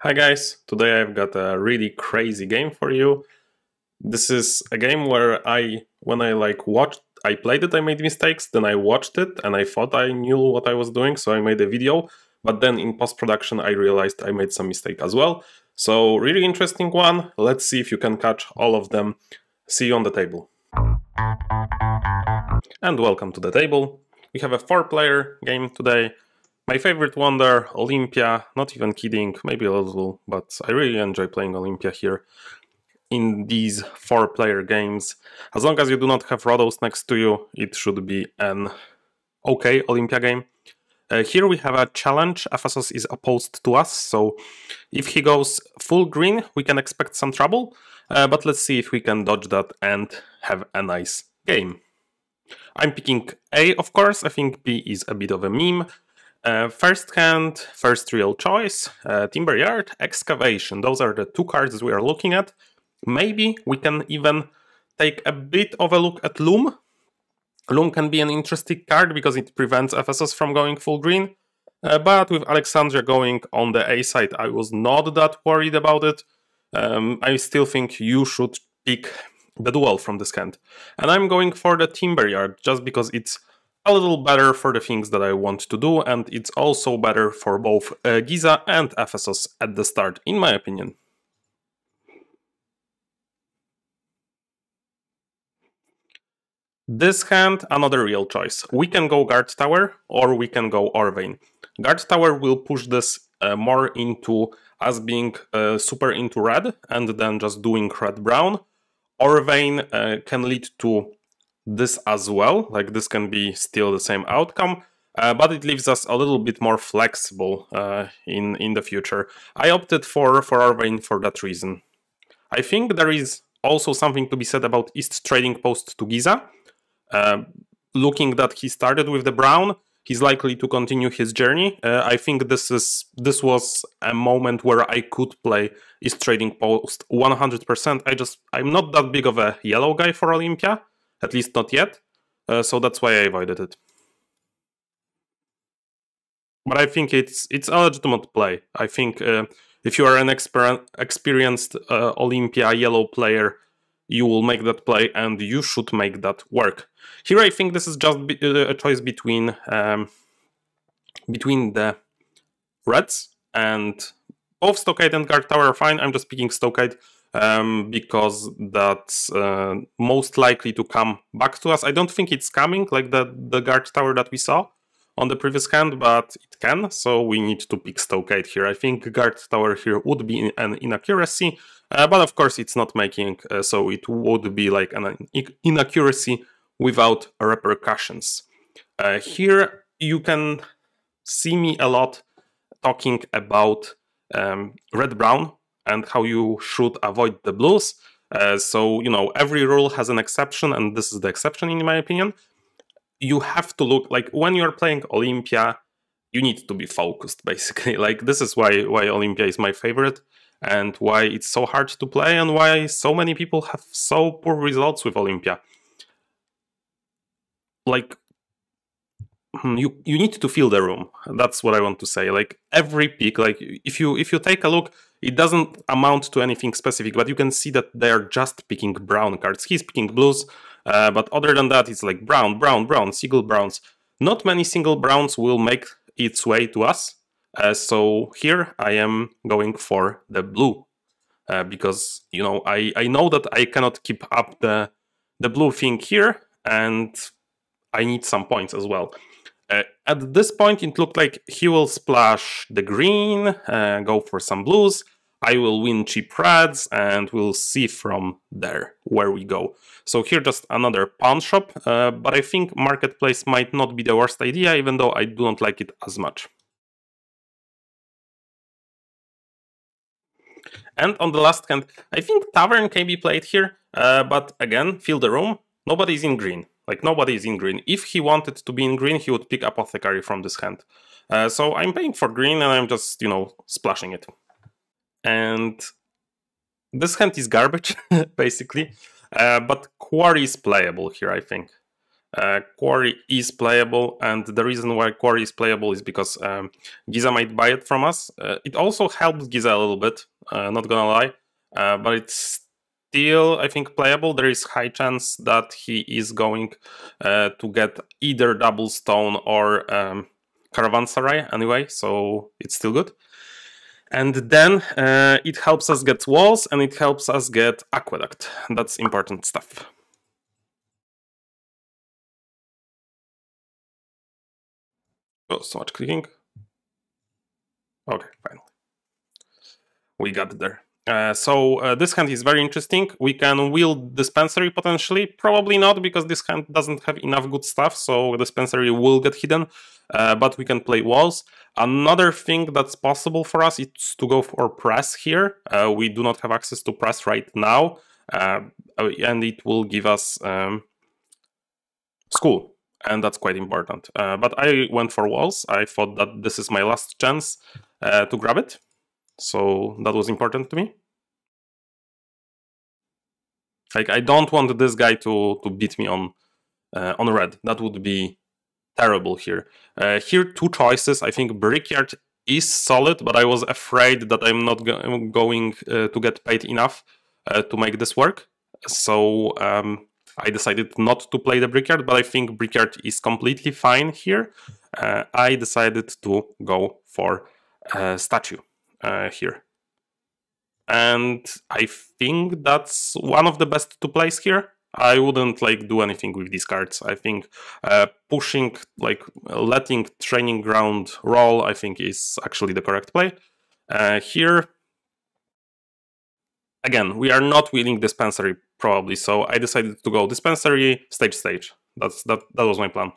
Hi guys, today I've got a really crazy game for you. This is a game where when I played it, I made mistakes, then I watched it and I thought I knew what I was doing, so I made a video, but then in post-production I realized I made some mistake as well. So really interesting one, let's see if you can catch all of them. See you on the table. And welcome to the table. We have a 4-player game today. My favorite wonder, Olympia, not even kidding, maybe a little, but I really enjoy playing Olympia here in these 4-player games. As long as you do not have Rhodos next to you, it should be an okay Olympia game. Here we have a challenge. Ephesos is opposed to us, so if he goes full green, we can expect some trouble, but let's see if we can dodge that and have a nice game. I'm picking A, of course. I think B is a bit of a meme. First hand, first real choice, Timber Yard, Excavation. Those are the 2 cards we are looking at. Maybe we can even take a bit of a look at Loom. Loom can be an interesting card because it prevents Ephesos from going full green. But with Alexandria going on the A side, I was not that worried about it. I still think you should pick the duel from this hand. And I'm going for the Timber Yard just because it's a little better for the things that I want to do, and it's also better for both Giza and Ephesos at the start, in my opinion. This hand, another real choice. We can go Guard Tower, or we can go Orvane. Guard Tower will push this more into us being super into red, and then just doing red-brown. Orvane can lead to this as well, like this can be still the same outcome, but it leaves us a little bit more flexible in the future. I opted for Orvane for that reason. I think there is also something to be said about East trading post to Giza. Looking that he started with the brown, he's likely to continue his journey. I think this was a moment where I could play East trading post 100%. I'm not that big of a yellow guy for Olympia. At least not yet, so that's why I avoided it. But I think it's a legitimate play. I think if you are an experienced Olympia yellow player, you will make that play and you should make that work. Here I think this is just a choice between the reds, and both Stockade and Guard Tower are fine. I'm just picking Stockade because that's most likely to come back to us. I don't think it's coming like the Guard Tower that we saw on the previous hand, but it can, so we need to pick Stockade here. I think Guard Tower here would be an inaccuracy, but of course it's not making, so it would be like an inaccuracy without repercussions. Here you can see me a lot talking about red-brown and how you should avoid the blues. So, you know, every rule has an exception, and this is the exception in my opinion. You have to look, like, when you're playing Olympia, you need to be focused, basically. Like, this is why Olympia is my favorite, and why it's so hard to play, and why so many people have so poor results with Olympia. Like, you need to feel the room. That's what I want to say. Like, every pick, like, if you take a look, it doesn't amount to anything specific, but you can see that they're just picking brown cards. He's picking blues, but other than that, it's like brown, brown, brown, single browns. Not many single browns will make its way to us. So here I am going for the blue, because, you know, I know that I cannot keep up the blue thing here, and I need some points as well. At this point, it looked like he will splash the green, go for some blues. I will win cheap reds, and we'll see from there where we go. So here just another pawn shop, but I think marketplace might not be the worst idea, even though I do not like it as much. And on the last hand, I think tavern can be played here, but again, feel the room. Nobody's in green. Like, nobody is in green. If he wanted to be in green, he would pick Apothecary from this hand. So I'm paying for green, and I'm just, you know, splashing it. And this hand is garbage, basically. But Quarry is playable here, I think. Quarry is playable, and the reason why Quarry is playable is because Giza might buy it from us. It also helps Giza a little bit, not gonna lie, but it's still, I think, playable. There is high chance that he is going to get either double stone or caravanserai anyway, so it's still good. And then it helps us get walls, and it helps us get aqueduct. That's important stuff. Oh, so much clicking. Okay, finally. We got there. So this hand is very interesting. We can wield Dispensary potentially. Probably not, because this hand doesn't have enough good stuff, so Dispensary will get hidden. But we can play walls. Another thing that's possible for us is to go for press here. We do not have access to press right now. And it will give us school. And that's quite important. But I went for walls. I thought that this is my last chance to grab it. So that was important to me. Like, I don't want this guy to beat me on red. That would be terrible here. Here, two choices. I think Brickyard is solid, but I was afraid that I'm not going to get paid enough to make this work. So I decided not to play the Brickyard, but I think Brickyard is completely fine here. I decided to go for Statue here. And I think that's one of the best to place here. I wouldn't like do anything with these cards. I think pushing, like letting Training Ground roll, I think is actually the correct play. Here, again, we are not wielding Dispensary probably, so I decided to go Dispensary, stage. That was my plan.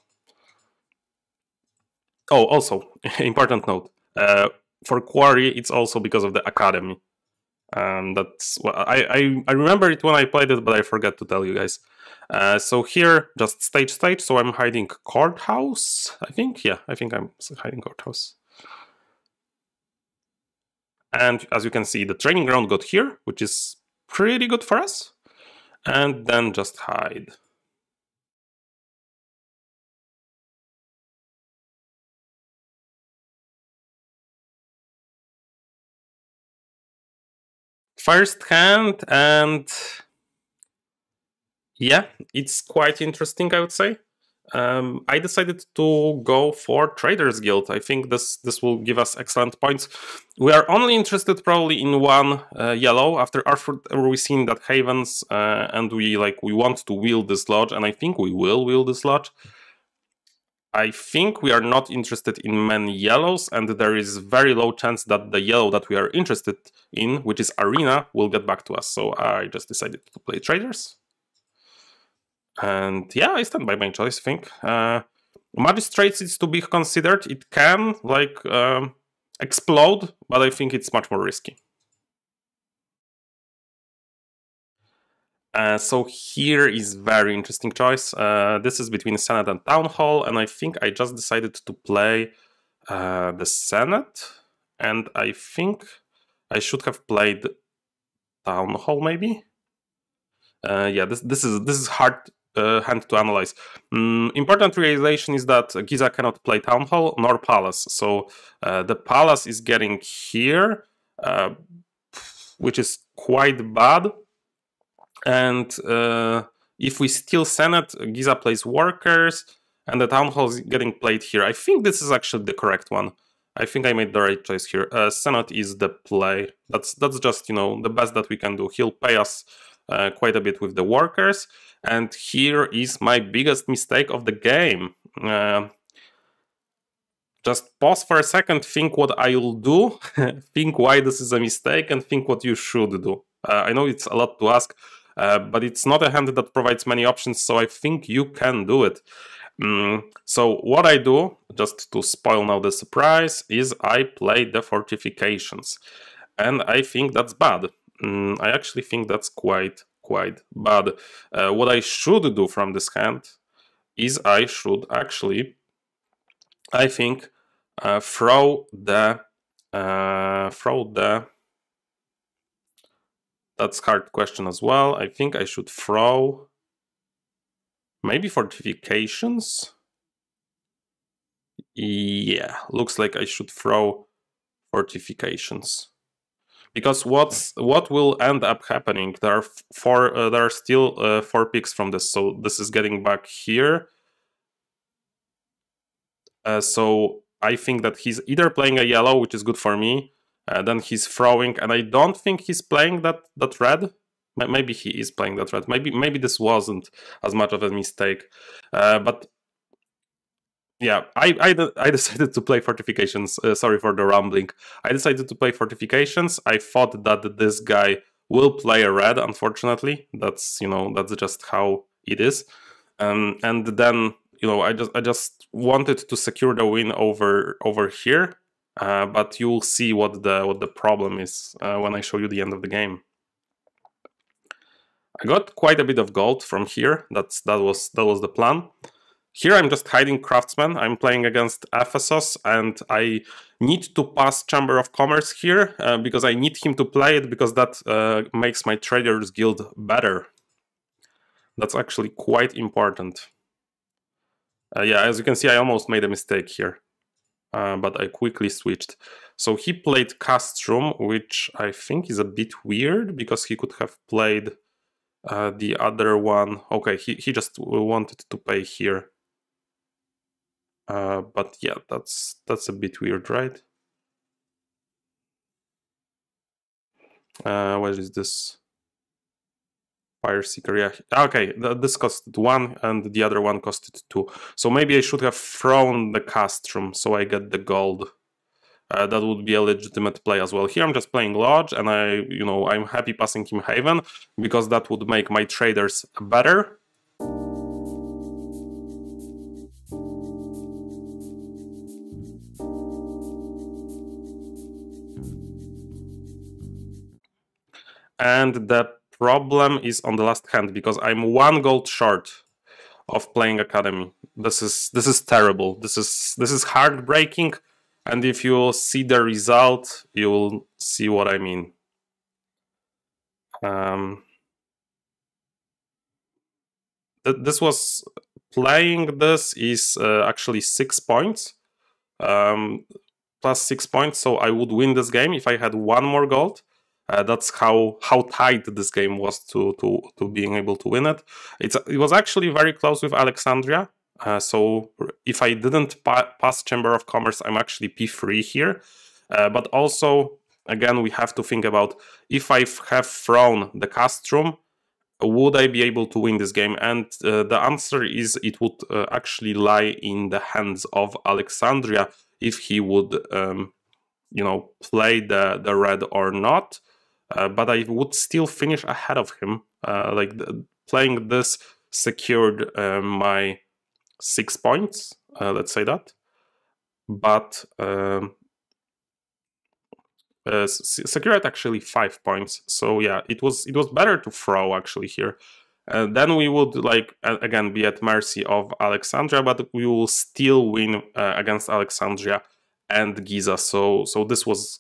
Oh, also, important note. For Quarry, it's also because of the Academy. That's well, I remember it when I played it, but I forgot to tell you guys. So here, just stage. So I'm hiding Courthouse. I think, yeah, I think I'm hiding Courthouse. And as you can see, the Training Ground got here, which is pretty good for us. And then just hide. First hand, and yeah, it's quite interesting, I would say. I decided to go for Traders Guild. I think this will give us excellent points. We are only interested probably in one yellow. After Arthur, we've seen that Havens, and we want to wield this lodge, and I think we will wield this lodge. I think we are not interested in many yellows, and there is very low chance that the yellow that we are interested in, which is Arena, will get back to us. So I just decided to play Traders. And yeah, I stand by my choice, I think. Magistrates is to be considered. It can, explode, but I think it's much more risky. So here is very interesting choice. This is between Senate and Town Hall, and I think I just decided to play the Senate, and I think I should have played Town Hall, maybe. Yeah, this is hard hand to analyze. Important realization is that Giza cannot play Town Hall nor Palace, so the Palace is getting here, which is quite bad. And if we steal Senate, Giza plays Workers, and the Town Hall is getting played here. I think this is actually the correct one. I think I made the right choice here. Senate is the play. That's just, the best that we can do. He'll pay us quite a bit with the Workers. And here is my biggest mistake of the game. Just pause for a second, think what I'll do, think why this is a mistake, and think what you should do. I know it's a lot to ask, but it's not a hand that provides many options, so I think you can do it. So what I do, just to spoil now the surprise, is I play the Fortifications. And I think that's bad. I actually think that's quite bad. What I should do from this hand is I should actually, I think, throw the that's hard question as well. I think I should throw Maybe fortifications? Yeah, looks like I should throw fortifications. Because what will end up happening? There are still 4 picks from this, so this is getting back here. So I think that he's either playing a yellow, which is good for me, then he's throwing, and I don't think he's playing that red. Maybe he is playing that red. Maybe this wasn't as much of a mistake, but yeah, I decided to play fortifications. Sorry for the rambling. I decided to play fortifications. I thought that this guy will play a red. Unfortunately, that's that's just how it is. And then I just wanted to secure the win over here. But you will see what the problem is when I show you the end of the game. I got quite a bit of gold from here. That was the plan. Here I'm just hiding craftsman. I'm playing against Ephesos, and I need to pass Chamber of Commerce here because I need him to play it, because that makes my Traders Guild better. That's actually quite important. Yeah, as you can see, I almost made a mistake here, but I quickly switched. So he played Castrum, which I think is a bit weird, because he could have played the other one. Okay, he just wanted to pay here. But yeah, that's a bit weird, right? What is this? Fire Seeker, yeah. Okay, this costed 1 and the other one costed 2. So maybe I should have thrown the Castrum so I get the gold. That would be a legitimate play as well. Here I'm just playing Lodge, and I'm happy passing him Haven, because that would make my traders better. And the problem is on the last hand, because I'm 1 gold short of playing Academy. This is terrible. This is heartbreaking, and if you see the result, you will see what I mean. This was playing this is actually 6 points, plus 6 points, so I would win this game if I had 1 more gold. That's how tight this game was to being able to win it. It was actually very close with Alexandria. So if I didn't pass Chamber of Commerce, I'm actually P3 here. But also, again, we have to think about, if I have thrown the Castrum, would I be able to win this game? And the answer is, it would actually lie in the hands of Alexandria if he would play the red or not. But I would still finish ahead of him. Playing this secured my 6 points, let's say that. But secured actually 5 points. So yeah, it was better to throw actually here. Then we would again be at mercy of Alexandria, but we will still win against Alexandria and Giza. So this was,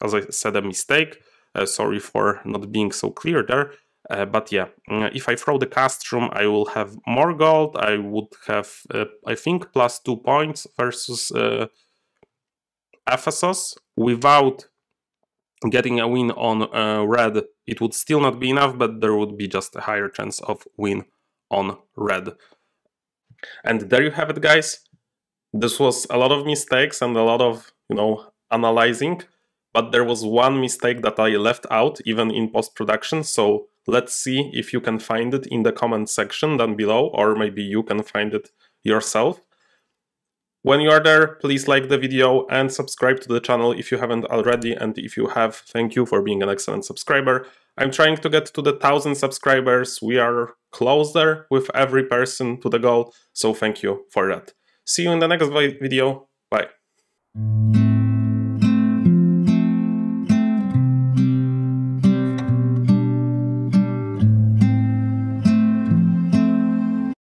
as I said, a mistake. Sorry for not being so clear there. But yeah, if I throw the Castrum, I will have more gold. I would have, I think, plus 2 points versus Ephesos. Without getting a win on red, it would still not be enough, but there would be just a higher chance of win on red. And there you have it, guys. This was a lot of mistakes and a lot of, analyzing. But there was one mistake that I left out, even in post-production, so let's see if you can find it in the comment section down below, or maybe you can find it yourself. When you are there, please like the video and subscribe to the channel if you haven't already, and if you have, thank you for being an excellent subscriber. I'm trying to get to the 1,000 subscribers. We are closer with every person to the goal, so thank you for that. See you in the next video. Bye.